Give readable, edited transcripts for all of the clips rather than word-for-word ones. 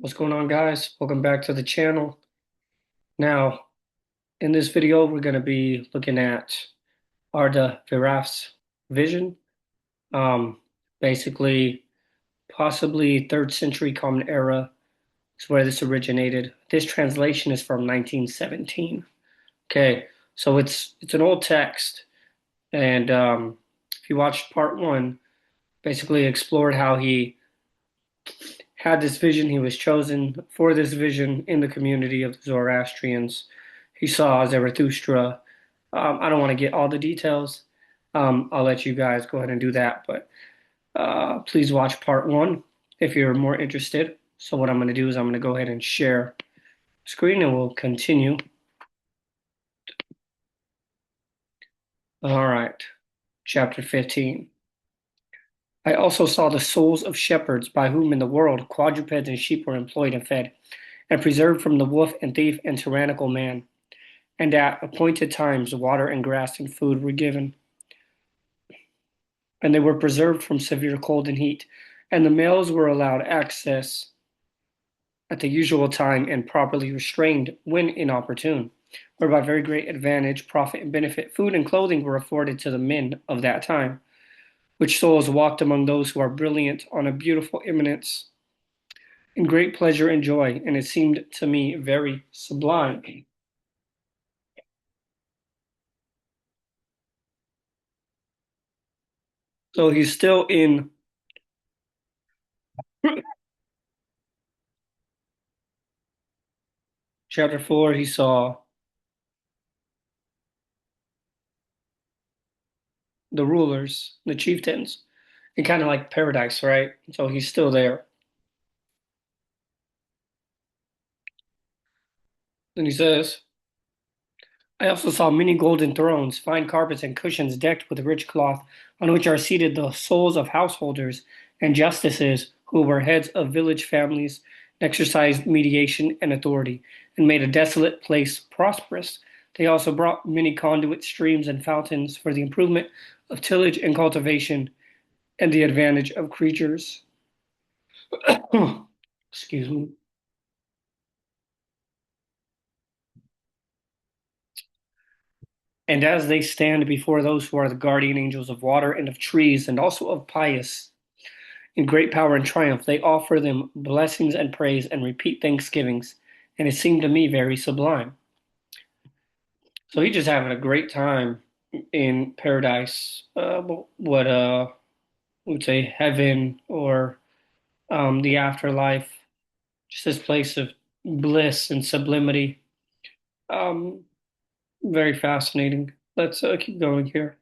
What's going on, guys? Welcome back to the channel. Now, in this video, we're going to be looking at Arda Virafs' vision. Um, Basically, possibly 3rd century Common Era is where this originated. This translation is from 1917. Okay, so it's an old text, and if you watched part one, basically explored how he had this vision. He was chosen for this vision in the community of the Zoroastrians. He saw Zarathustra. I don't want to get all the details. I'll let you guys go ahead and do that, but please watch part one if you're more interested. So what I'm going to do is I'm going to go ahead and share screen and we'll continue. All right, chapter 15. I also saw the souls of shepherds by whom in the world quadrupeds and sheep were employed and fed, and preserved from the wolf and thief and tyrannical man. And at appointed times water and grass and food were given, and they were preserved from severe cold and heat, and the males were allowed access at the usual time and properly restrained when inopportune, whereby very great advantage, profit, and benefit, food and clothing were afforded to the men of that time, which souls walked among those who are brilliant on a beautiful eminence in great pleasure and joy, and it seemed to me very sublime. So he's still in chapter 4. He saw the rulers, the chieftains, and kind of like paradise, right? So he's still there. Then he says, I also saw many golden thrones, fine carpets, and cushions decked with rich cloth, on which are seated the souls of householders and justices who were heads of village families, and exercised mediation and authority, and made a desolate place prosperous. They also brought many conduit streams and fountains for the improvement of tillage and cultivation and the advantage of creatures. Excuse me. And as they stand before those who are the guardian angels of water and of trees, and also of pious, in great power and triumph, they offer them blessings and praise and repeat thanksgivings. And it seemed to me very sublime. So he's just having a great time in paradise, what we would say heaven or the afterlife, just this place of bliss and sublimity. Um, Very fascinating. Let's keep going here.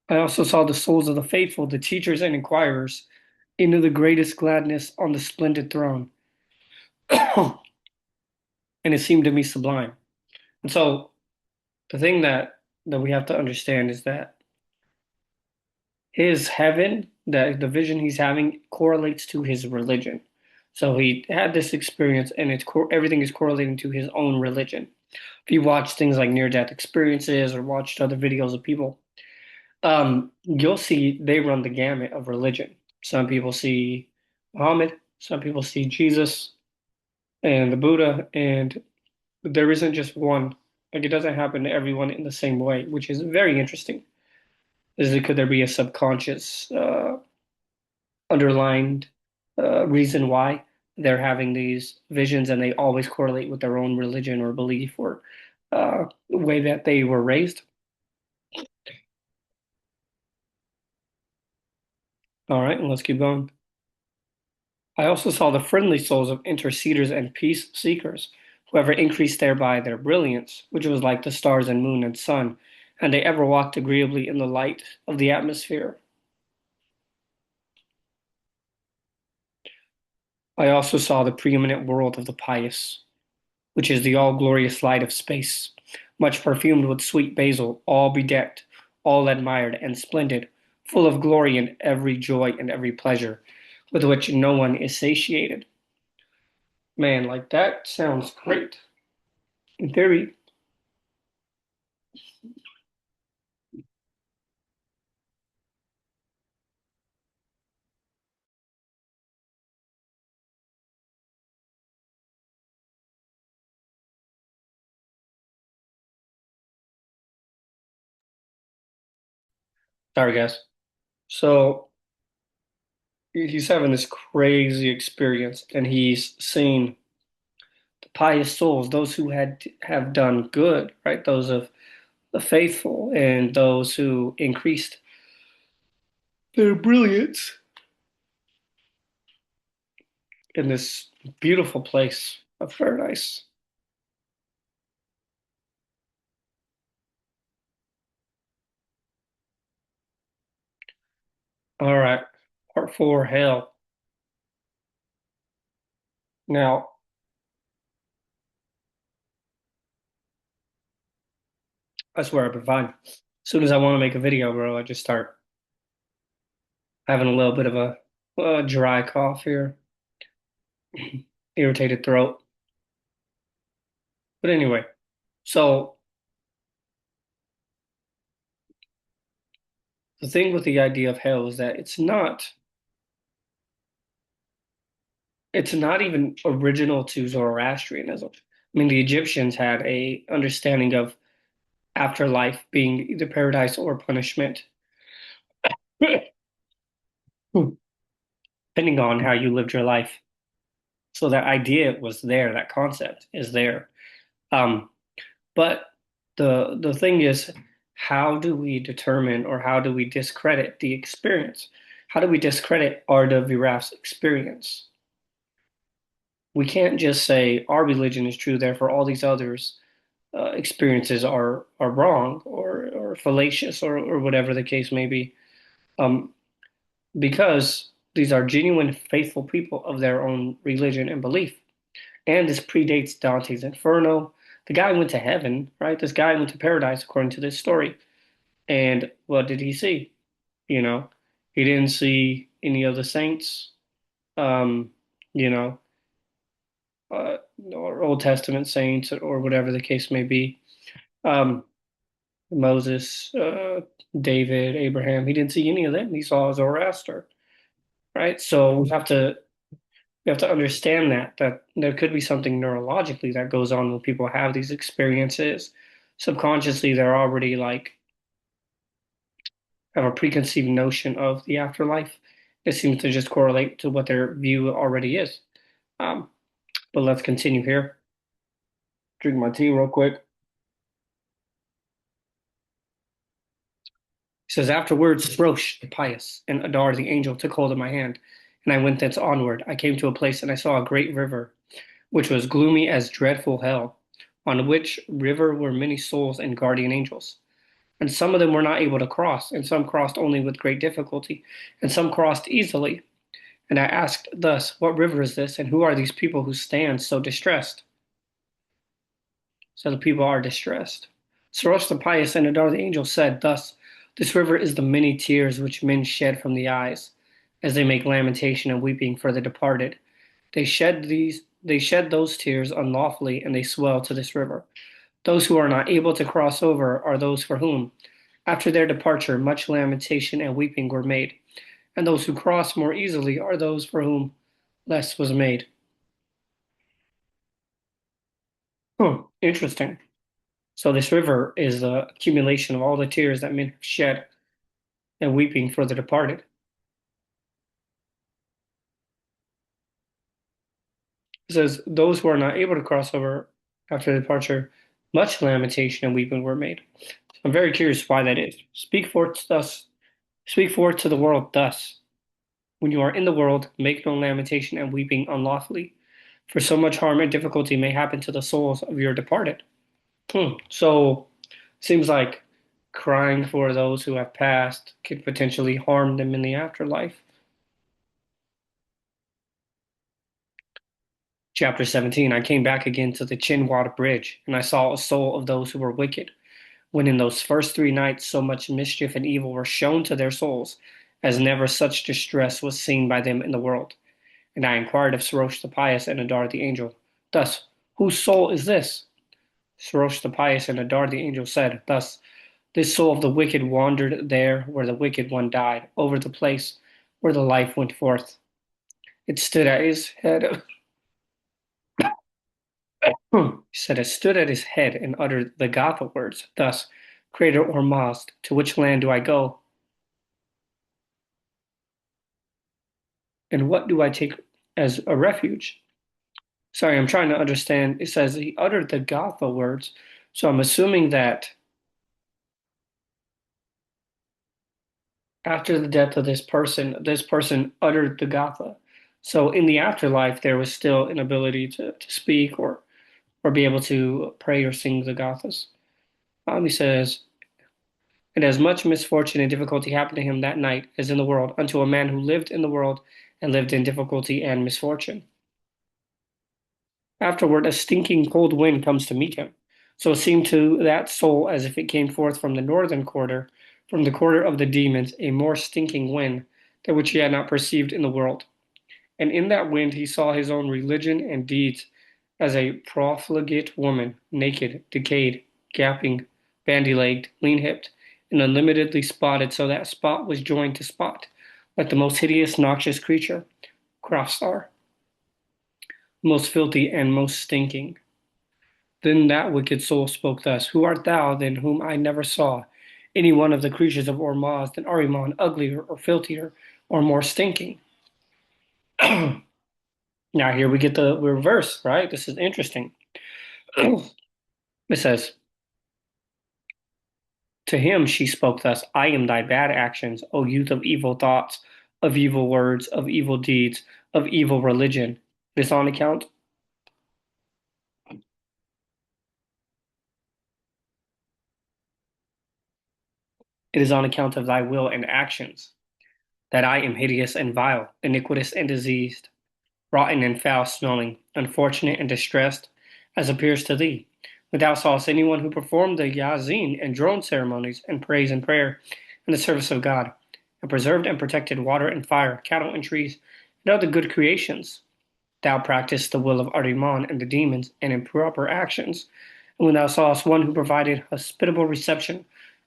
I also saw the souls of the faithful, the teachers and inquirers, into the greatest gladness on the splendid throne. And it seemed to me sublime. And so the thing that we have to understand is that his heaven, that the vision he's having correlates to his religion. So he had this experience and everything is correlating to his own religion. If you watch things like near-death experiences or watched other videos of people, you'll see they run the gamut of religion. Some people see Muhammad, some people see Jesus and the Buddha, and there isn't just one. Like it doesn't happen to everyone in the same way, which is very interesting. Could there be a subconscious underlined reason why they're having these visions and they always correlate with their own religion or belief or the way that they were raised? All right, let's keep going. I also saw the friendly souls of interceders and peace seekers, who ever increased thereby their brilliance, which was like the stars and moon and sun, and they ever walked agreeably in the light of the atmosphere. I also saw the preeminent world of the pious, which is the all-glorious light of space, much perfumed with sweet basil, all bedecked, all admired and splendid, full of glory and every joy and every pleasure, with which no one is satiated. Man, like that sounds great. In theory, Sorry, guys. So he's having this crazy experience, and he's seeing the pious souls, those who have done good, right? Those of the faithful, and those who increased their brilliance in this beautiful place of paradise. All right, part four, hell. Now, I swear I've been fine. As soon as I want to make a video, bro, I just start having a little bit of a dry cough here, irritated throat. But anyway, so the thing with the idea of hell is that it's not even original to Zoroastrianism. I mean, the Egyptians had a understanding of afterlife being either paradise or punishment, depending on how you lived your life. So that idea was there, that concept is there. Um, but the thing is, how do we determine or how do we discredit the experience? How do we discredit Arda Virafs' experience? We can't just say our religion is true, therefore all these others experiences are wrong or fallacious or whatever the case may be, um, because these are genuine, faithful people of their own religion and belief. And this predates Dante's Inferno. The guy went to heaven, right? This guy went to paradise according to this story. And what did he see? You know, he didn't see any of the saints, um, you know, or Old Testament saints or whatever the case may be. Um, Moses, David, Abraham. He didn't see any of them. He saw Zoroaster, right? So we have to understand that there could be something neurologically that goes on when people have these experiences. Subconsciously, they're already like have a preconceived notion of the afterlife. It seems to just correlate to what their view already is. Um, but let's continue here. Drink my tea real quick. He says, afterwards, Rosh, the pious, and Adar, the angel, took hold of my hand, and I went thence onward. I came to a place, and I saw a great river, which was gloomy as dreadful hell, on which river were many souls and guardian angels. And some of them were not able to cross, and some crossed only with great difficulty, and some crossed easily. And I asked thus, what river is this, and who are these people who stand so distressed? So the people are distressed. Sarosh the pious and Adar the angel said thus, this river is the many tears which men shed from the eyes, as they make lamentation and weeping for the departed. They shed those tears unlawfully, and they swell to this river. Those who are not able to cross over are those for whom, after their departure, much lamentation and weeping were made, and those who cross more easily are those for whom less was made. Interesting. So this river is the accumulation of all the tears that men have shed and weeping for the departed. It says, those who are not able to cross over after departure, much lamentation and weeping were made. I'm very curious why that is. Speak forth to the world thus. When you are in the world, make no lamentation and weeping unlawfully, for so much harm and difficulty may happen to the souls of your departed. So seems like crying for those who have passed could potentially harm them in the afterlife. Chapter 17. I came back again to the Chinwad Bridge, and I saw a soul of those who were wicked, when in those first 3 nights so much mischief and evil were shown to their souls, as never such distress was seen by them in the world. And I inquired of Sarosh the pious and Adar the angel, thus, whose soul is this? Sarosh the pious and Adar the angel said, thus, this soul of the wicked wandered there where the wicked one died, over the place where the life went forth. It stood at his head. He said, it stood at his head and uttered the Gatha words, thus, Crater Ormazd, to which land do I go? And what do I take as a refuge? Sorry, I'm trying to understand. It says he uttered the Gatha words. So I'm assuming that after the death of this person uttered the Gatha. So in the afterlife, there was still an ability to speak or be able to pray or sing the Gathas. He says, and as much misfortune and difficulty happened to him that night as in the world, unto a man who lived in the world and lived in difficulty and misfortune. Afterward, a stinking cold wind comes to meet him. So it seemed to that soul as if it came forth from the northern quarter, from the quarter of the demons, a more stinking wind, that which he had not perceived in the world. And in that wind he saw his own religion and deeds as a profligate woman, naked, decayed, gaping, bandy-legged, lean-hipped, and unlimitedly spotted, so that spot was joined to spot, like the most hideous, noxious creature, Croftstar, most filthy and most stinking. Then that wicked soul spoke thus: Who art thou, then, whom I never saw any one of the creatures of Ormazd than Ahriman, uglier or filthier or more stinking? Now here we get the reverse, right? This is interesting. It says, to him she spoke thus: I am thy bad actions, O youth of evil thoughts, of evil words, of evil deeds, of evil religion. This on account? It is on account of thy will and actions that I am hideous and vile, iniquitous and diseased, rotten and foul smelling, unfortunate and distressed, as appears to thee. But thou sawest anyone who performed the Yazin and drone ceremonies, and praise and prayer, in the service of God, and preserved and protected water and fire, cattle and trees, and other good creations. Thou practiced the will of Ahriman and the demons, and improper actions. And when thou sawest one who provided hospitable reception,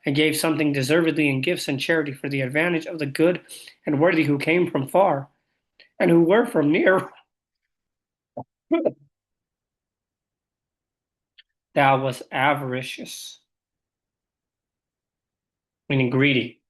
and gave something deservedly in gifts and charity for the advantage of the good and worthy who came from far, and who were from near, thou wast avaricious, meaning greedy,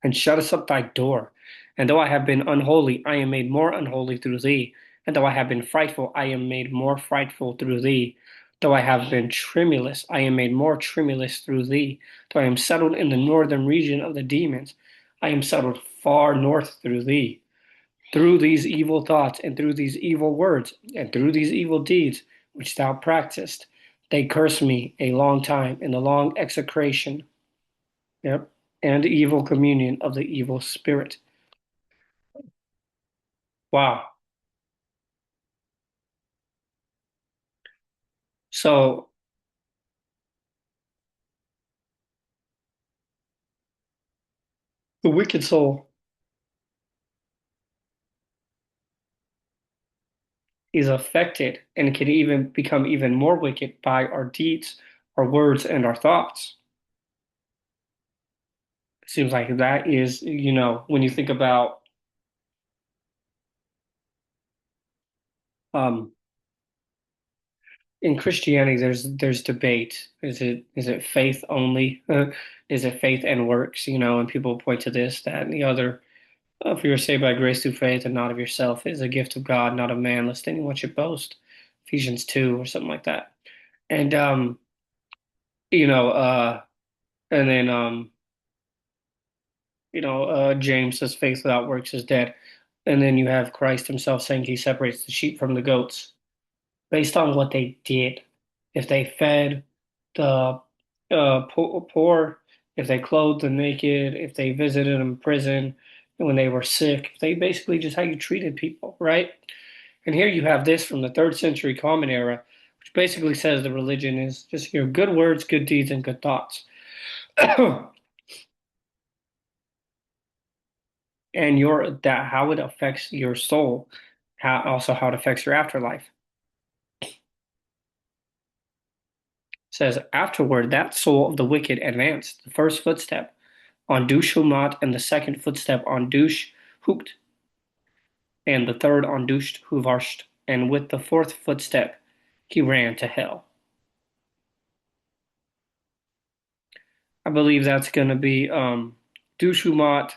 and shuttest up thy door. And though I have been unholy, I am made more unholy through thee. And though I have been frightful, I am made more frightful through thee. Though I have been tremulous, I am made more tremulous through thee. Though I am settled in the northern region of the demons, I am settled far north through thee. Through these evil thoughts, and through these evil words, and through these evil deeds which thou practiced, they curse me a long time in the long execration, yep, and evil communion of the evil spirit. Wow. So the wicked soul is affected and can even become even more wicked by our deeds, our words, and our thoughts. It seems like that is, when you think about um, in Christianity, there's debate. Is it faith only? Is it faith and works? And people point to this, that, and the other. For you are saved by grace through faith, and not of yourself. It is a gift of God, not of man, lest anyone should boast. Ephesians 2 or something like that. And you know, and then James says faith without works is dead. And then you have Christ himself saying he separates the sheep from the goats based on what they did. If they fed the poor, if they clothed the naked, if they visited them in prison when they were sick, they basically just how you treated people, right? And here you have this from the third century Common Era, which basically says the religion is just your good words, good deeds, and good thoughts. And that how it affects your soul, how it affects your afterlife. It says afterward that soul of the wicked advanced the first footstep on Dush Humat, and the second footstep on Dush Hukt, and the third on Dush Huvarsht, and with the fourth footstep he ran to hell. I believe that's going to be Dush Humat.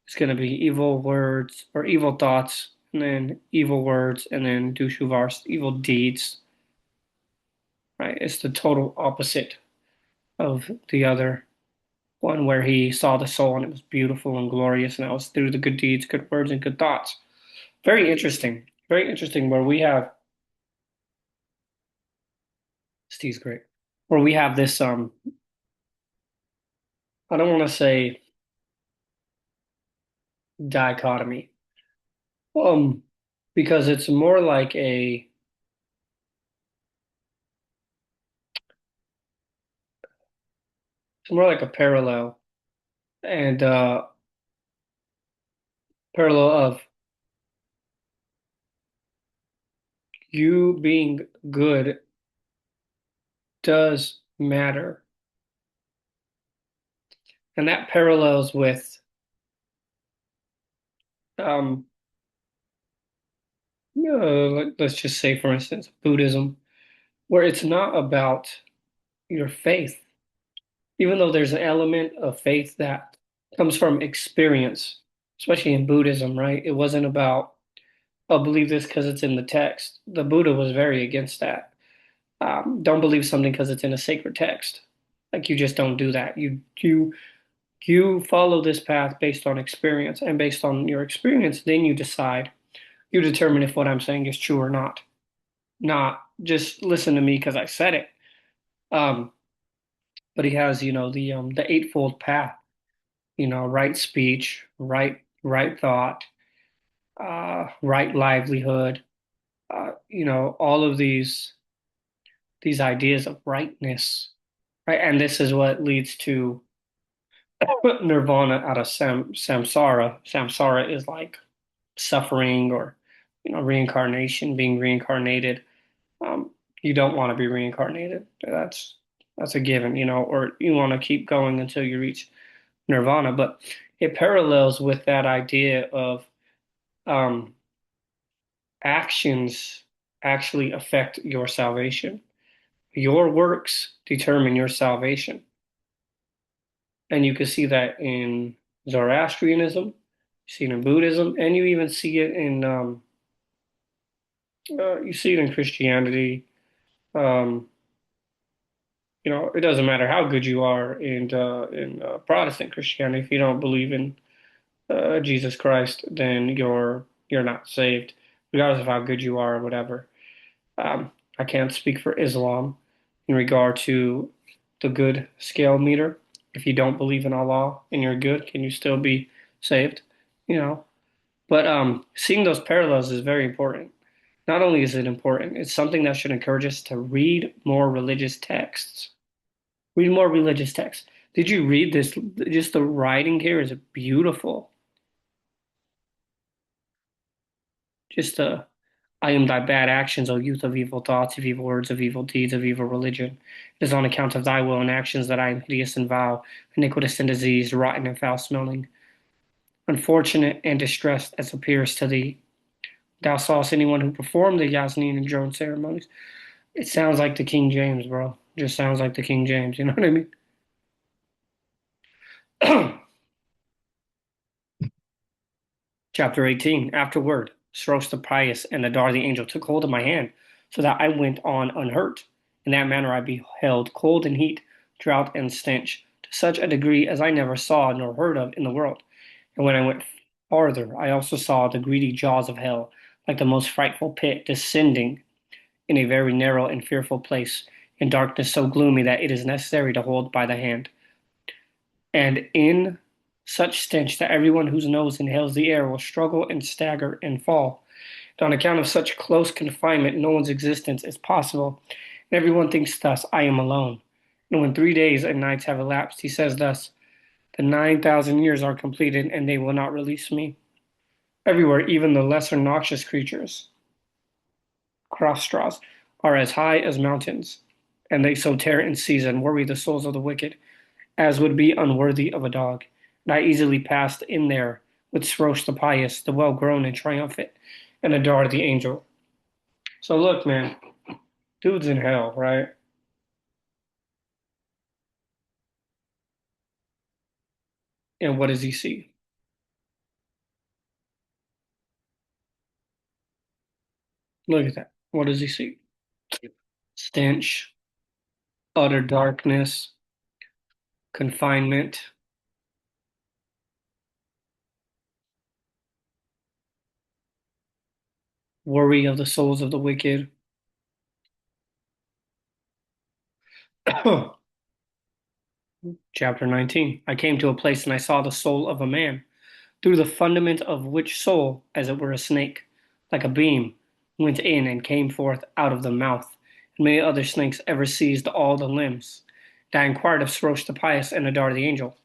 It's going to be evil words or evil thoughts, and then evil words, and then dushuvars, evil deeds, right? It's the total opposite of the other one where he saw the soul and it was beautiful and glorious, and that was through the good deeds, good words, and good thoughts. Very interesting. Very interesting where we have Steve's great. Where we have this I don't want to say dichotomy. Um because it's more like a parallel and parallel of you being good does matter. And that parallels with um let's just say for instance Buddhism, where it's not about your faith, even though there's an element of faith that comes from experience, especially in Buddhism, right? It wasn't about, oh, believe this because it's in the text. The Buddha was very against that. Don't believe something because it's in a sacred text. Like you just don't do that. You follow this path based on experience, and based on your experience, then you determine if what I'm saying is true or not. Not just listen to me because I said it. Um, but he has, the eightfold path, right speech, right thought, right livelihood, all of these ideas of rightness, right? And this is what leads to nirvana out of samsara. Samsara is like suffering or, reincarnation, being reincarnated. Um, you don't want to be reincarnated. That's a given, or you want to keep going until you reach nirvana. But it parallels with that idea of um, actions actually affect your salvation. Your works determine your salvation. And you can see that in Zoroastrianism, you see it in Buddhism, and you even see it in you see it in Christianity. Um, it doesn't matter how good you are in Protestant Christianity. If you don't believe in Jesus Christ, then you're not saved, regardless of how good you are or whatever. I can't speak for Islam in regard to the good scale meter. If you don't believe in Allah and you're good, can you still be saved? You know, but seeing those parallels is very important. Not only is it important, it's something that should encourage us to read more religious texts. Read more religious texts. Did you read this? Just the writing here is beautiful. Just I am thy bad actions, O youth of evil thoughts, of evil words, of evil deeds, of evil religion. It is on account of thy will and actions that I am hideous and vile, iniquitous and diseased, rotten and foul smelling, unfortunate and distressed as appears to thee. Thou sawest anyone who performed the Yasmin and drone ceremonies. It sounds like the King James, bro. Just sounds like the King James, you know what I mean? Chapter 18. Afterward, Sros the pious and Adar the angel took hold of my hand, so that I went on unhurt. In that manner I beheld cold and heat, drought and stench, to such a degree as I never saw nor heard of in the world. And when I went farther, I also saw the greedy jaws of hell, like the most frightful pit, descending in a very narrow and fearful place, in darkness so gloomy that it is necessary to hold by the hand. And in such stench that everyone whose nose inhales the air will struggle and stagger and fall. And on account of such close confinement, no one's existence is possible. And everyone thinks thus, I am alone. And when 3 days and nights have elapsed, he says thus, the 9,000 years are completed, and they will not release me. Everywhere, even the lesser noxious creatures, cross straws, are as high as mountains, and they so tear and seize and worry the souls of the wicked, as would be unworthy of a dog. And I easily passed in there with Srosh the pious, the well-grown and triumphant, and Adar the angel. So look, man, dude's in hell, right? And what does he see? Look at that. What does he see? Stench, utter darkness, confinement, worry of the souls of the wicked. Chapter 19. I came to a place and I saw the soul of a man, through the fundament of which soul, as it were a snake, like a beam, went in and came forth out of the mouth, and many other snakes ever seized all the limbs. And I inquired of Srosh the pious and Adar the angel,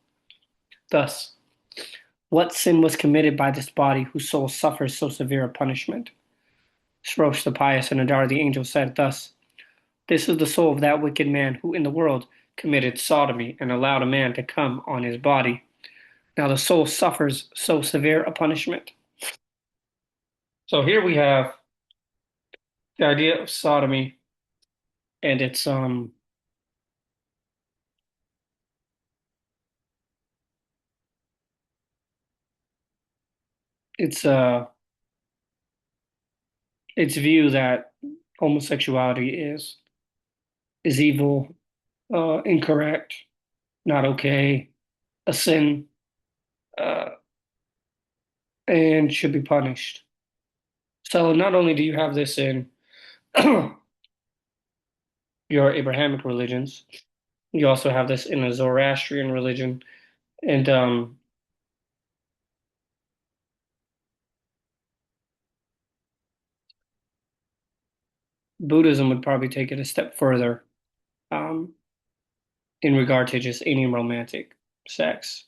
thus, what sin was committed by this body whose soul suffers so severe a punishment? Srosh the pious and Adar the angel said thus, this is the soul of that wicked man who in the world committed sodomy and allowed a man to come on his body. Now the soul suffers so severe a punishment. So here we have the idea of sodomy, and it's its view that homosexuality is evil, incorrect, not okay, a sin, uh, and should be punished. So not only do you have this in your Abrahamic religions, you also have this in a Zoroastrian religion, and Buddhism would probably take it a step further um, in regard to just any romantic sex.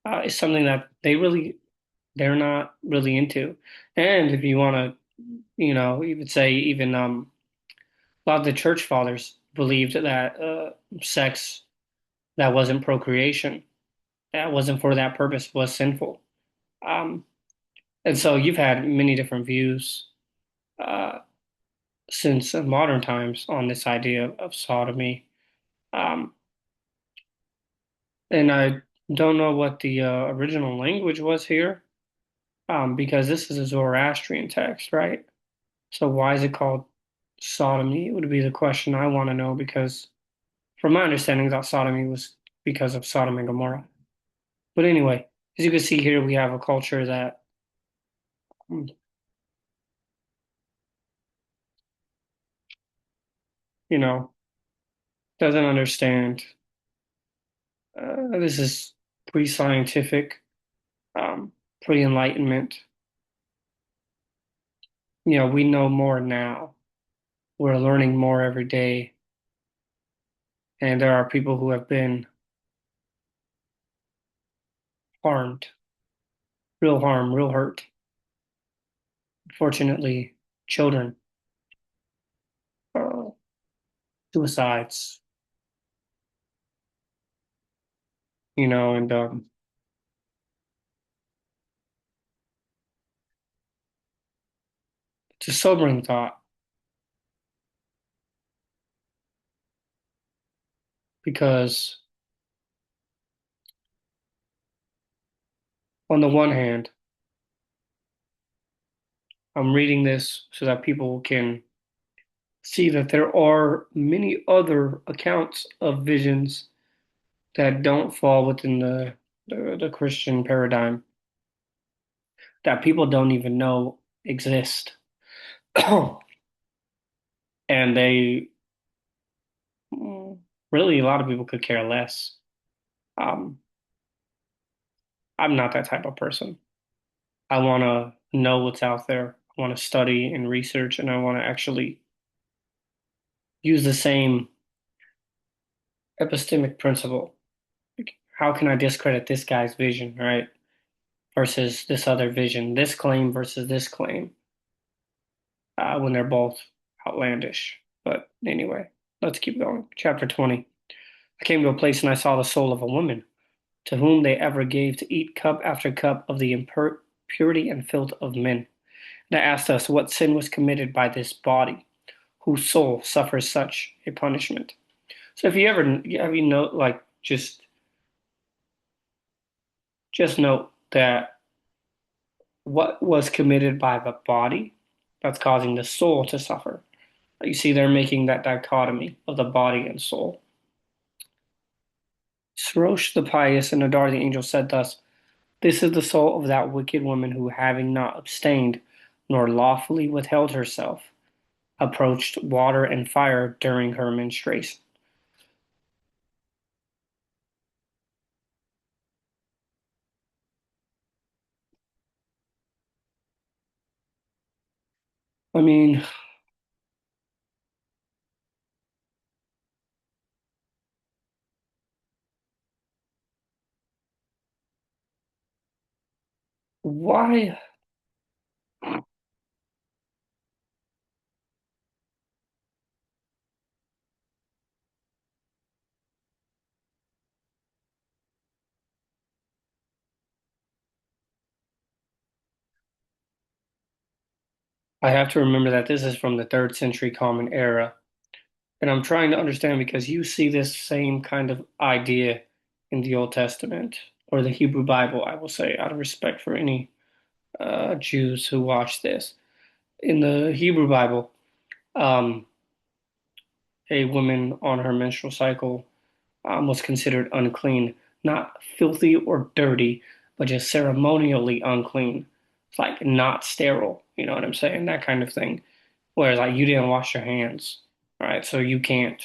It's something that they're not really into. And if you want to, you would say even a lot of the church fathers believed that sex that wasn't procreation, that wasn't for that purpose, was sinful. Um, and so you've had many different views uh, since modern times on this idea of sodomy. Um, and I don't know what the original language was here, because this is a Zoroastrian text, right? So why is it called sodomy? It would be the question I want to know because, from my understanding, that sodomy was because of Sodom and Gomorrah. But anyway, as you can see here, we have a culture that, mm, you know, doesn't understand. This is pre-scientific, um, pre-enlightenment. We know more now. We're learning more every day, and there are people who have been harmed, real harm, real hurt. Fortunately, children, uh, suicides, and it's a sobering thought because, on the one hand, I'm reading this so that people can see that there are many other accounts of visions that don't fall within the Christian paradigm that people don't even know exist. And really, a lot of people could care less. Um, I'm not that type of person. I want to know what's out there. I want to study and research, and I want to actually use the same epistemic principle. Like, how can I discredit this guy's vision, right? Versus this other vision, this claim versus this claim, when they're both outlandish. But anyway, let's keep going. Chapter 20. I came to a place and I saw the soul of a woman, to whom they ever gave to eat cup after cup of the impurity and filth of men. And I asked us what sin was committed by this body, whose soul suffers such a punishment. So if you ever have you note like just note that what was committed by the body, that's causing the soul to suffer. You see, they're making that dichotomy of the body and soul. Srosh the pious and Adar the angel said thus, this is the soul of that wicked woman who, having not abstained, nor lawfully withheld herself, approached water and fire during her menstruation. I mean, why? I have to remember that this is from the third century Common Era. And I'm trying to understand because you see this same kind of idea in the Old Testament or the Hebrew Bible, I will say, out of respect for any Jews who watch this. In the Hebrew Bible, um, a woman on her menstrual cycle was considered unclean, not filthy or dirty, but just ceremonially unclean. It's like not sterile, you know what I'm saying? That kind of thing. Whereas like you didn't wash your hands, right? So you can't,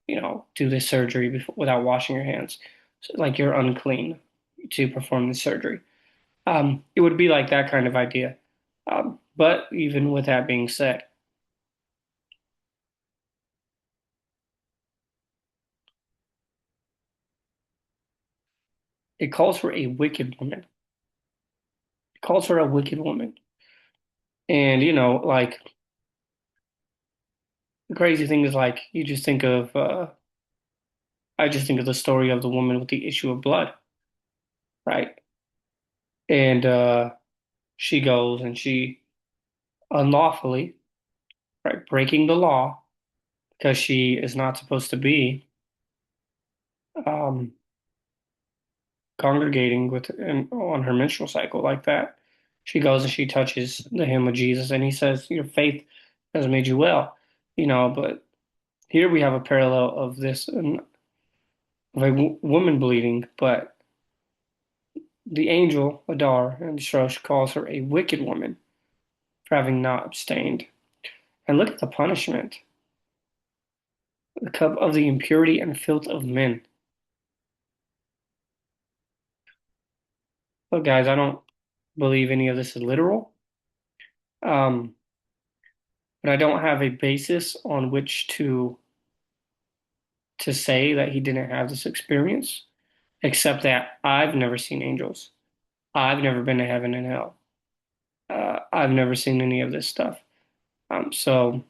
do this surgery before, without washing your hands. So, like you're unclean to perform the surgery. It would be like that kind of idea. But even with that being said, it calls for a wicked woman. It calls for a wicked woman. And, like the crazy thing is like you just think of I just think of the story of the woman with the issue of blood, right? And she goes and she unlawfully, right, breaking the law because she is not supposed to be um, congregating on her menstrual cycle like that. She goes and she touches the hem of Jesus, and he says, "Your faith has made you well." But here we have a parallel of this of a woman bleeding, but the angel Adar and Shrosh calls her a wicked woman for having not abstained. And look at the punishment: the cup of the impurity and filth of men. Look, guys, I don't believe any of this is literal. Um, but I don't have a basis on which to say that he didn't have this experience, except that I've never seen angels. I've never been to heaven and hell. I've never seen any of this stuff. So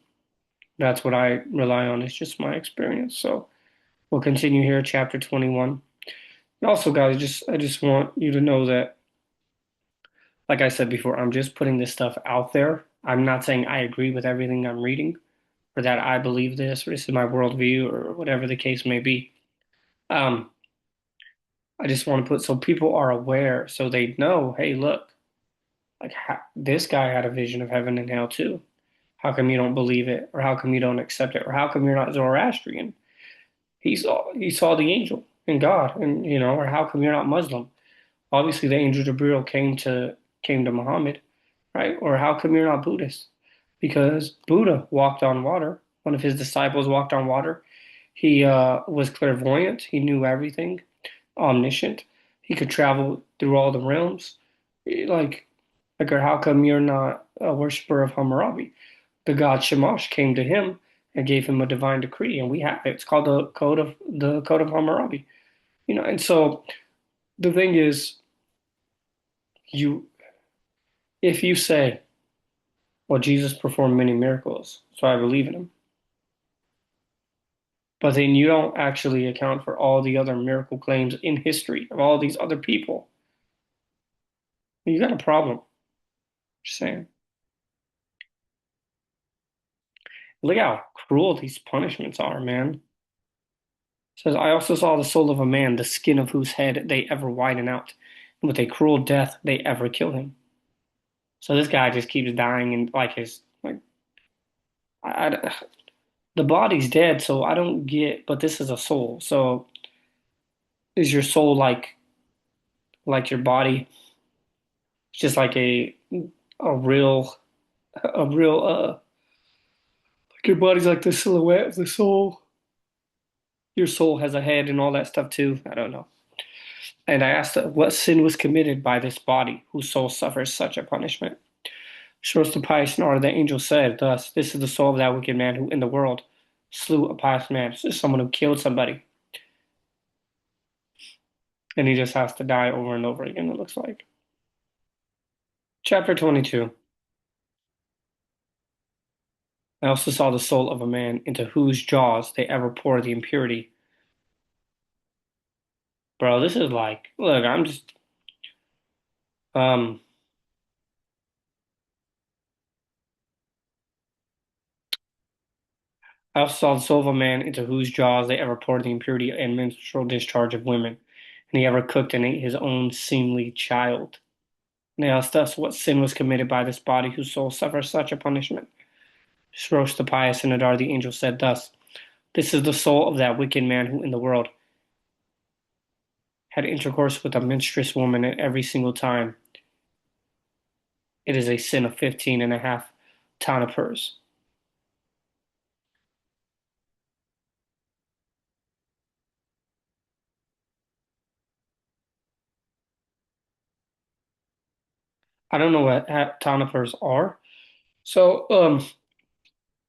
that's what I rely on. It's just my experience. So we'll continue here, chapter 21. And also, guys, I just want you to know that, like I said before, I'm just putting this stuff out there. I'm not saying I agree with everything I'm reading, or that I believe this, or this is my worldview, or whatever the case may be. Um, I just want to put so people are aware, so they know, hey, look, like this guy had a vision of heaven and hell too. How come you don't believe it, or how come you don't accept it, or how come you're not Zoroastrian? He saw the angel and God, and or how come you're not Muslim? Obviously, the angel Jibril came to Muhammad, right? Or how come you're not Buddhist? Because Buddha walked on water. One of his disciples walked on water. He was clairvoyant. He knew everything, omniscient. He could travel through all the realms. Like, or how come you're not a worshiper of Hammurabi? The god Shamash came to him and gave him a divine decree, and we have it. It's called the Code of Hammurabi. And so the thing is, you if you say, "Well, Jesus performed many miracles, so I believe in him," but then you don't actually account for all the other miracle claims in history of all these other people, you got a problem. Just saying. Look how cruel these punishments are, man. It says, I also saw the soul of a man, the skin of whose head they ever widen out, and with a cruel death they ever kill him. So this guy just keeps dying, and like his the body's dead, so I don't get, but this is a soul. So is your soul like your body? It's just like a real like your body's like the silhouette of the soul. Your soul has a head and all that stuff too. I don't know. And I asked her, what sin was committed by this body whose soul suffers such a punishment? Shows the pious and the angel said, thus, this is the soul of that wicked man who in the world slew a pious man. This is someone who killed somebody. And he just has to die over and over again, it looks like. Chapter 22. I also saw the soul of a man into whose jaws they ever pour the impurity. Bro, this is like, look, I'm just, um, I also saw the soul of a man into whose jaws they ever poured the impurity and menstrual discharge of women, and he ever cooked and ate his own seemly child. And they asked us what sin was committed by this body whose soul suffers such a punishment. Shrosh the pious and Adar the angel said thus, this is the soul of that wicked man who in the world had intercourse with a menstruous woman at every single time. It is a sin of 15 and a half tanapurs. I don't know what tanapurs are. So,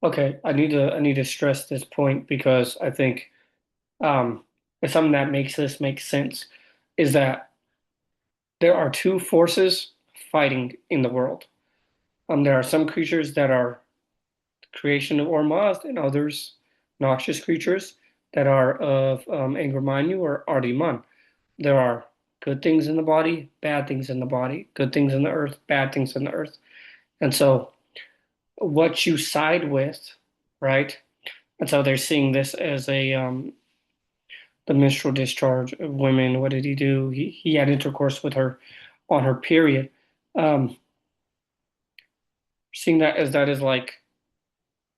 okay, I need to stress this point because I think it's something that makes this make sense is that there are two forces fighting in the world. There are some creatures that are creation of Ormazd and others noxious creatures that are of Angkor Mainyu or Ardiman. There are good things in the body, bad things in the body, good things in the earth, bad things in the earth. And so what you side with, right? And so they're seeing this as a the menstrual discharge of women. What did he do? He had intercourse with her on her period. Um, Seeing that as that is like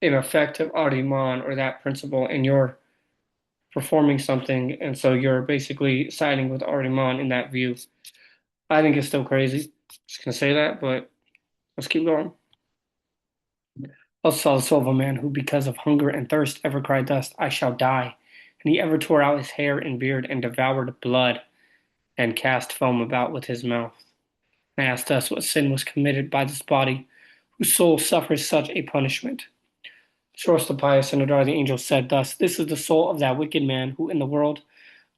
an effect of Ariman or that principle, and you're performing something, and so you're basically siding with Ariman in that view. I think it's still crazy. Just gonna say that, but let's keep going. Also saw the soul of a man who, because of hunger and thirst, ever cried thus, I shall die. And he ever tore out his hair and beard and devoured blood and cast foam about with his mouth. And asked us what sin was committed by this body, whose soul suffers such a punishment. Soros the pious and Adar the angel said thus, this is the soul of that wicked man who in the world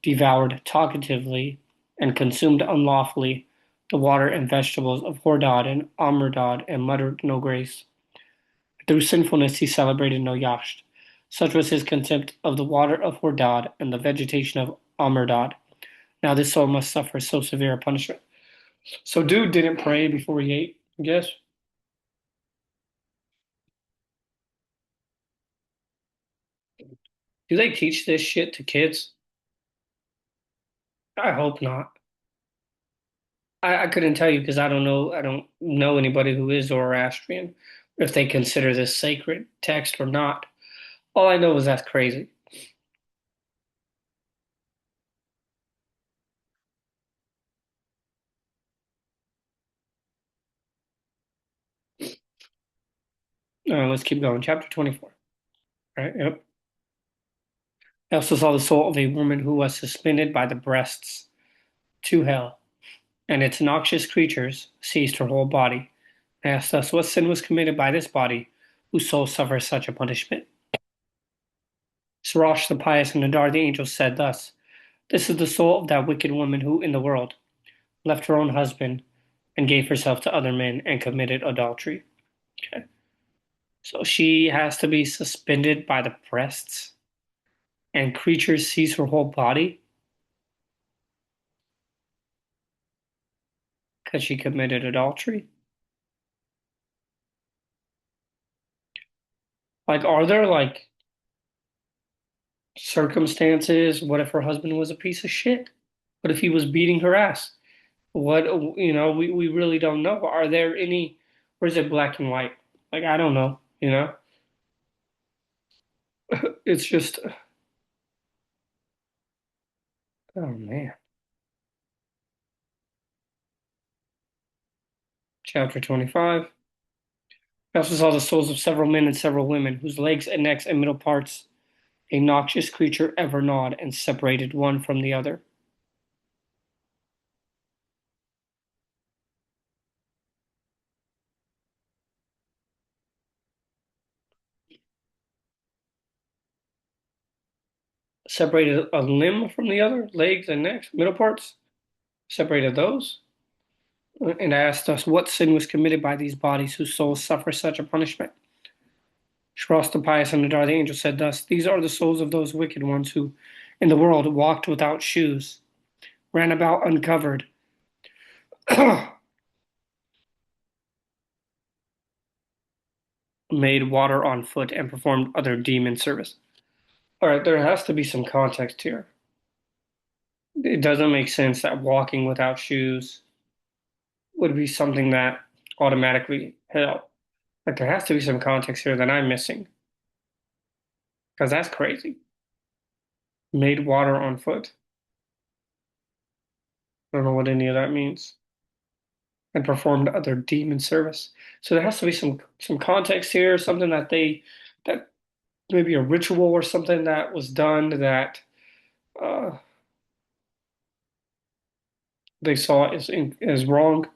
devoured talkatively and consumed unlawfully the water and vegetables of Hordad and Amurdad and muttered no grace. Through sinfulness he celebrated no Yasht. Such was his contempt of the water of Hordad and the vegetation of Amurdad. Now this soul must suffer so severe a punishment. So dude didn't pray before he ate, I guess. Do they teach this shit to kids? I hope not. I couldn't tell you because I don't know anybody who is Zoroastrian, if they consider this sacred text or not. All I know is that's crazy. Let's keep going. Chapter 24. Right, yep. I also saw the soul of a woman who was suspended by the breasts to hell, and its noxious creatures seized her whole body. I asked us what sin was committed by this body, whose soul suffers such a punishment. Sirach the pious and Nadar the angel said thus, this is the soul of that wicked woman who in the world left her own husband and gave herself to other men and committed adultery. Okay. So she has to be suspended by the breasts and creatures seize her whole body because she committed adultery. Like, are there like circumstances? What if her husband was a piece of shit? What if he was beating her ass? What, we really don't know. Are there any, or is it black and white? Like, I don't know, you know? It's just, oh man. Chapter 25. I also saw the souls of several men and several women, whose legs and necks and middle parts a noxious creature ever gnawed and separated one from the other. Separated a limb from the other, legs and necks, middle parts, separated those, and asked us what sin was committed by these bodies whose souls suffer such a punishment. Shros the pious and Nadar the angel said thus, these are the souls of those wicked ones who, in the world, walked without shoes, ran about uncovered, made water on foot, and performed other demon service. All right, there has to be some context here. It doesn't make sense that walking without shoes would be something that automatically help. Like there has to be some context here that I'm missing because that's crazy. Made water on foot. I don't know what any of that means. And performed other demon service. So there has to be some context here, something that maybe a ritual or something that was done that uh, they saw as wrong.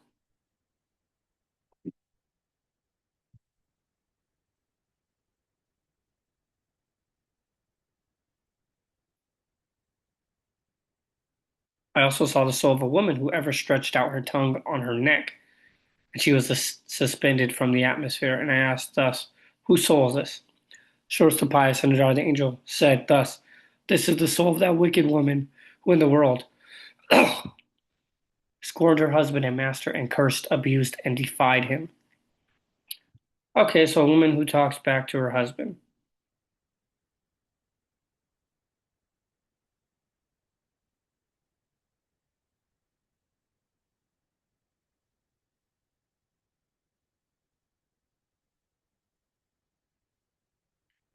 I also saw the soul of a woman who ever stretched out her tongue on her neck, and she was suspended from the atmosphere. And I asked thus, whose soul is this? Shorts to Pius and the angel said thus, this is the soul of that wicked woman who in the world scorned her husband and master and cursed, abused, and defied him. Okay, so a woman who talks back to her husband.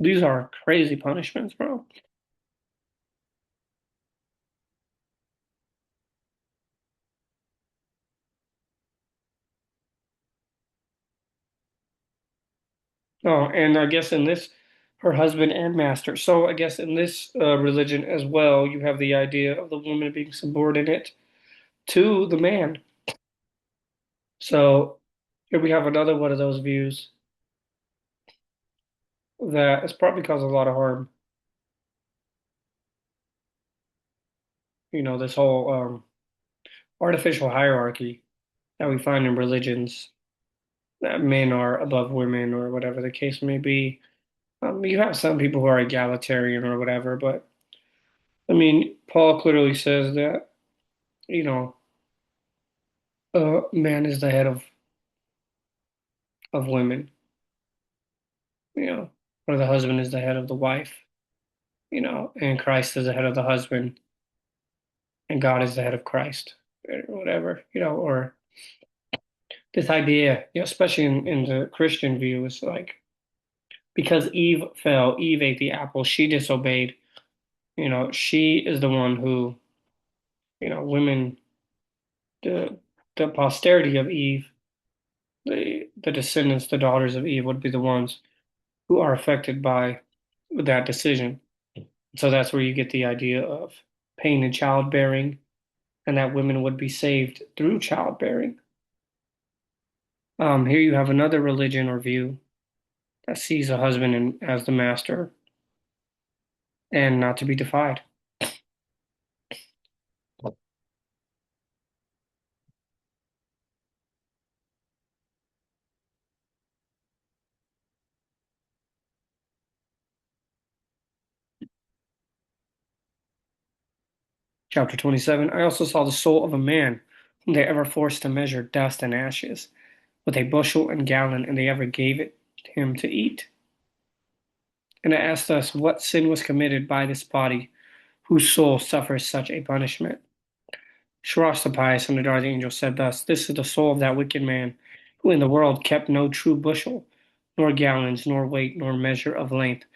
These are crazy punishments, bro. Oh, and I guess in this, her husband and master. So I guess in this religion as well, you have the idea of the woman being subordinate to the man. So here we have another one of those views that has probably caused a lot of harm. You know, this whole artificial hierarchy that we find in religions that men are above women or whatever the case may be. You have some people who are egalitarian or whatever, but I mean, Paul clearly says that, you know, man is the head of women, you know, or the husband is the head of the wife, you know, and Christ is the head of the husband, and God is the head of Christ, or whatever, you know, or this idea, you know, especially in the Christian view, is like because Eve fell, Eve ate the apple, she disobeyed, you know, she is the one who, you know, women, the the posterity of Eve, the descendants, the daughters of Eve would be the ones who are affected by that decision. So that's where you get the idea of pain in childbearing, and that women would be saved through childbearing. Here you have another religion or view that sees a husband as the master and not to be defied. Chapter 27. I also saw the soul of a man whom they ever forced to measure dust and ashes with a bushel and gallon, and they ever gave it him to eat. And it asked us what sin was committed by this body whose soul suffers such a punishment. Shras the pious and the dark angel said thus, this is the soul of that wicked man who in the world kept no true bushel, nor gallons, nor weight, nor measure of length,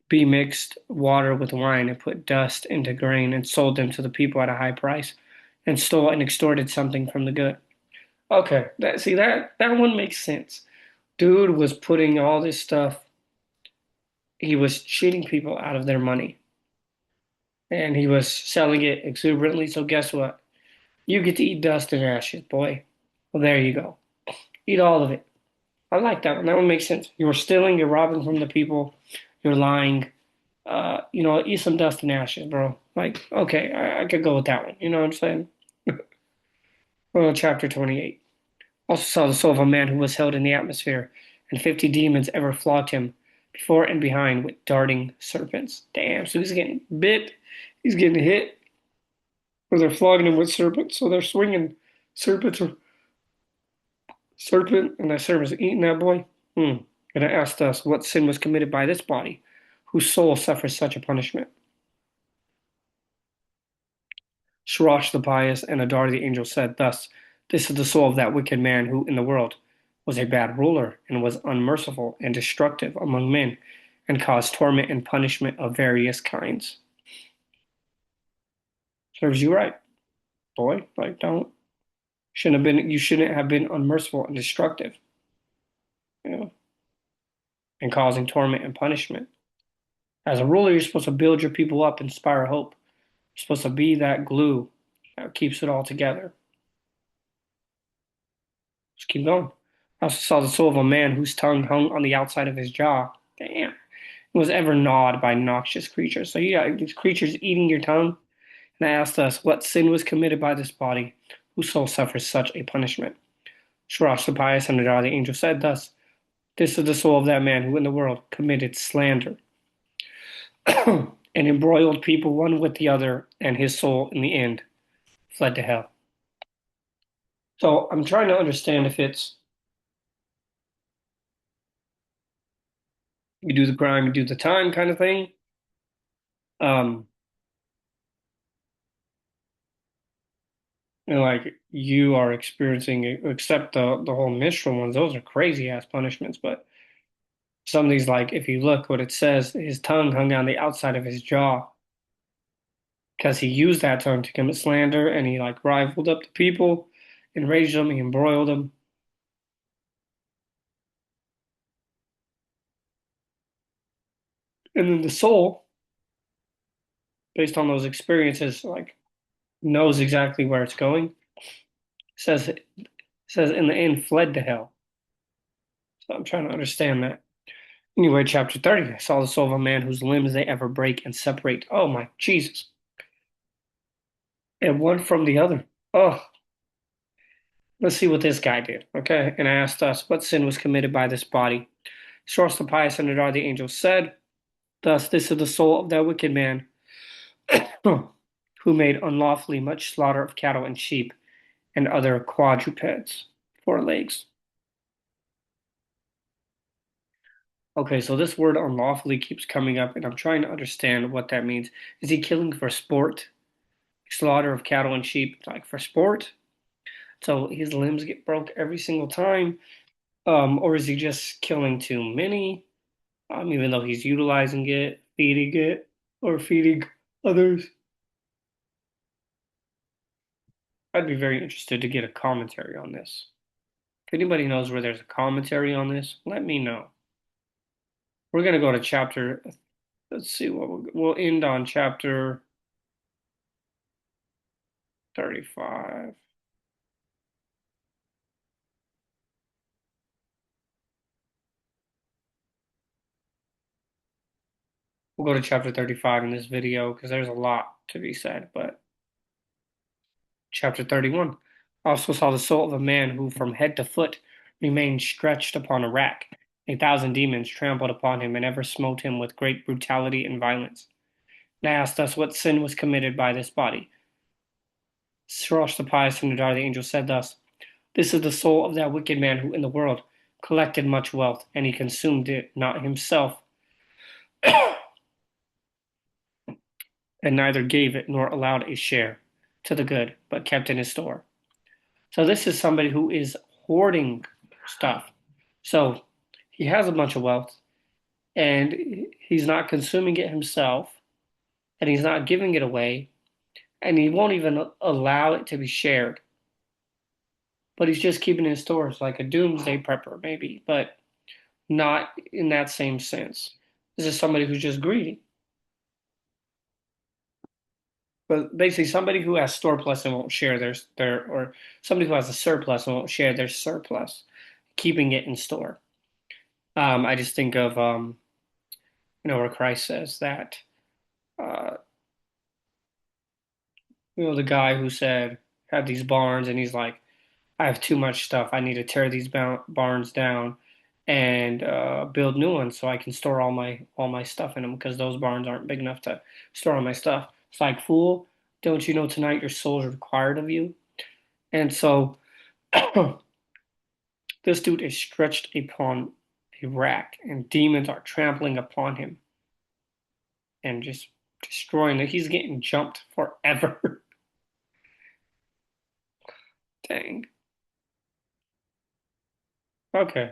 B mixed water with wine and put dust into grain and sold them to the people at a high price and stole and extorted something from the good. Okay, that one makes sense. Dude was putting all this stuff, he was cheating people out of their money and he was selling it exuberantly. So guess what? You get to eat dust and ashes, boy. Well, there you go. Eat all of it. I like that one. That one makes sense. You're stealing, you're robbing from the people, you're lying. Eat some dust and ashes, bro. Like, okay, I could go with that one. You know what I'm saying? Well, chapter 28. Also saw the soul of a man who was held in the atmosphere, and 50 demons ever flogged him before and behind with darting serpents. Damn, so he's getting bit, he's getting hit, or they're flogging him with serpents. So they're swinging serpents or serpent, and that serpent's eating that boy. Hmm. And it asked us what sin was committed by this body, whose soul suffers such a punishment. Shirach the pious and Adar the angel said thus, this is the soul of that wicked man who in the world was a bad ruler and was unmerciful and destructive among men and caused torment and punishment of various kinds. Serves you right, boy. Like don't shouldn't have been you shouldn't have been unmerciful and destructive, you know, and causing torment and punishment. As a ruler, you're supposed to build your people up, inspire hope. You're supposed to be that glue that keeps it all together. Just keep going. I also saw the soul of a man whose tongue hung on the outside of his jaw. Damn. Was ever gnawed by noxious creatures. So you got these creatures eating your tongue. And I asked us, what sin was committed by this body, whose soul suffers such a punishment? Shirach the pious and Adar the angel said thus, this is the soul of that man who in the world committed slander and embroiled people one with the other, and his soul in the end fled to hell. So I'm trying to understand if it's you do the crime, you do the time kind of thing. Um, and like you are experiencing it, except the whole minstrel ones, those are crazy ass punishments. But some of these, like if you look what it says, his tongue hung on the outside of his jaw because he used that tongue to commit slander and he like rivaled up the people, enraged them, he embroiled them. And then the soul, based on those experiences, like knows exactly where it's going. Says in the end fled to hell. So I'm trying to understand that. Anyway, chapter 30. I saw the soul of a man whose limbs they ever break and separate. Oh my Jesus. And one from the other. Oh, let's see what this guy did. Okay. And I asked us, what sin was committed by this body? Source the pious and Adar the angel said, thus, this is the soul of that wicked man who made unlawfully much slaughter of cattle and sheep and other quadrupeds, 4 legs. Okay, so this word unlawfully keeps coming up, and I'm trying to understand what that means. Is he killing for sport? Slaughter of cattle and sheep, like for sport? So his limbs get broke every single time? Or is he just killing too many? Even though he's utilizing it, or feeding others? I'd be very interested to get a commentary on this. If anybody knows where there's a commentary on this, let me know. We're gonna go to chapter. Let's see what we'll end on chapter 35. We'll go to chapter 35 in this video because there's a lot to be said. But chapter 31 also saw the soul of a man who from head to foot remained stretched upon a rack. 1,000 demons trampled upon him and ever smote him with great brutality and violence. And I asked us what sin was committed by this body. Sirach the pious and Nadar the angel said thus, this is the soul of that wicked man who in the world collected much wealth, and he consumed it not himself, and neither gave it nor allowed a share to the good, but kept in his store. So this is somebody who is hoarding stuff. So he has a bunch of wealth and he's not consuming it himself, and he's not giving it away, and he won't even allow it to be shared. But he's just keeping it in stores like a doomsday prepper, maybe, but not in that same sense. This is somebody who's just greedy. But basically, somebody who has surplus and won't share or somebody who has a surplus and won't share their surplus, keeping it in store. I just think of where Christ says that uh, the guy who said had these barns and he's like, I have too much stuff. I need to tear these barns down and build new ones so I can store all my stuff in them because those barns aren't big enough to store all my stuff. It's like, fool, don't you know tonight your soul is required of you? And so this dude is stretched upon a rack, and demons are trampling upon him and just destroying it. He's getting jumped forever. Dang. Okay.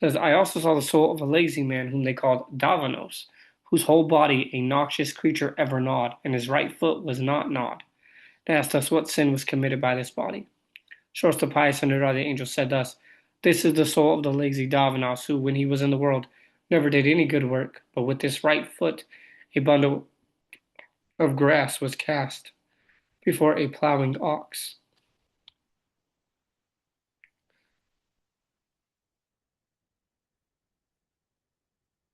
Says, I also saw the soul of a lazy man whom they called Davanos, whose whole body a noxious creature ever gnawed, and his right foot was not gnawed. They asked us what sin was committed by this body. Shorts the pious under the angel said thus, This is the soul of the lazy Davanos, who, when he was in the world, never did any good work, but with this right foot a bundle of grass was cast before a plowing ox.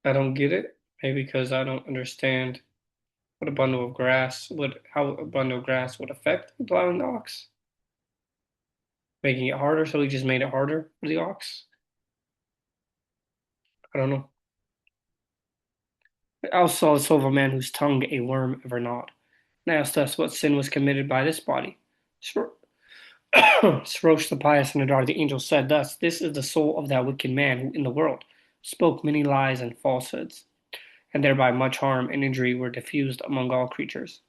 I don't get it, maybe because I don't understand what a bundle of grass would, how a bundle of grass would affect a plowing ox, making it harder. So he just made it harder for the ox. I don't know. I also saw the soul of a man whose tongue a worm ever gnawed, and asked us what sin was committed by this body. Srosh the pious and Adar the angel said thus, This is the soul of that wicked man who in the world spoke many lies and falsehoods, and thereby much harm and injury were diffused among all creatures.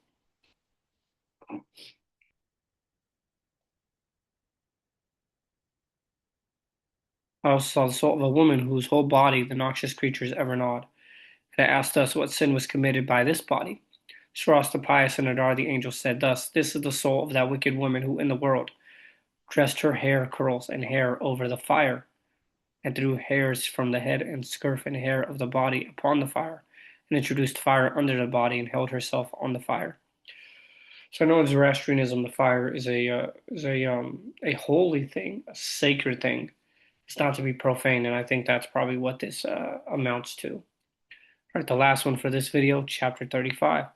I also saw the soul of a woman whose whole body the noxious creatures ever gnawed, and asked us what sin was committed by this body. Shras the pious and Adar the angel said thus, This is the soul of that wicked woman who in the world dressed her hair curls and hair over the fire, and threw hairs from the head and scurf and hair of the body upon the fire, and introduced fire under the body and held herself on the fire. So I know in Zoroastrianism the fire is a holy thing, a sacred thing. It's not to be profane, and I think that's probably what this amounts to. All right, the last one for this video, chapter 35.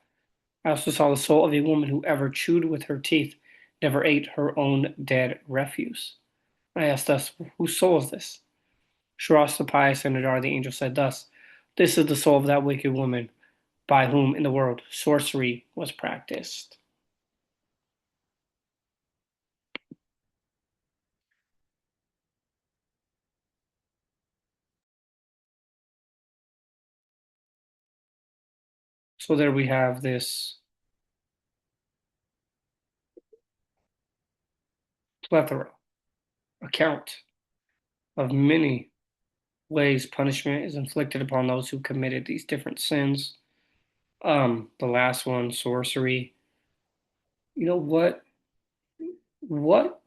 I also saw the soul of a woman who ever chewed with her teeth, never ate her own dead refuse. I asked us, whose soul is this? Shiras the pious and Nadar the angel said thus, This is the soul of that wicked woman, by whom in the world sorcery was practiced. So there we have this plethora, account of many ways punishment is inflicted upon those who committed these different sins. The last one, sorcery. You know what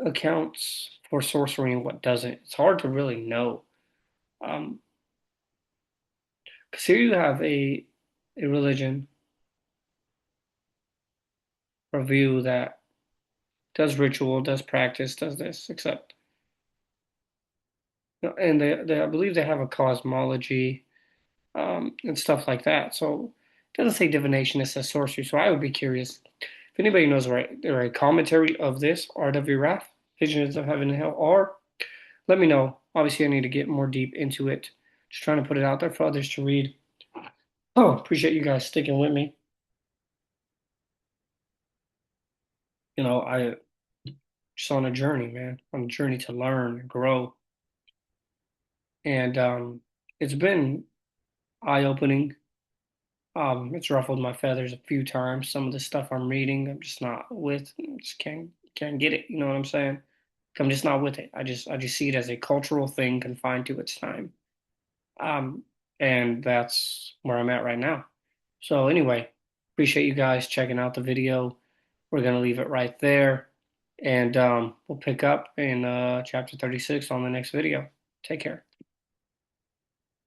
accounts for sorcery and what doesn't? It's hard to really know. Um, because here you have a religion or view that does ritual, does practice, does this, except and they I believe they have a cosmology and stuff like that. So it doesn't say divination, it says sorcery. So I would be curious if anybody knows a commentary of this, Arda Virafs, Visions of Heaven and Hell, or let me know. Obviously, I need to get more deep into it. Just trying to put it out there for others to read. Oh, appreciate you guys sticking with me. I just on a journey, man, on a journey to learn and grow. And it's been eye-opening. It's ruffled my feathers a few times. Some of the stuff I'm reading, I'm just not with. Just can't get it. You know what I'm saying? I'm just not with it. I just see it as a cultural thing confined to its time. Um, and that's where I'm at right now. So anyway, appreciate you guys checking out the video. We're gonna leave it right there, and we'll pick up in chapter 36 on the next video. Take care.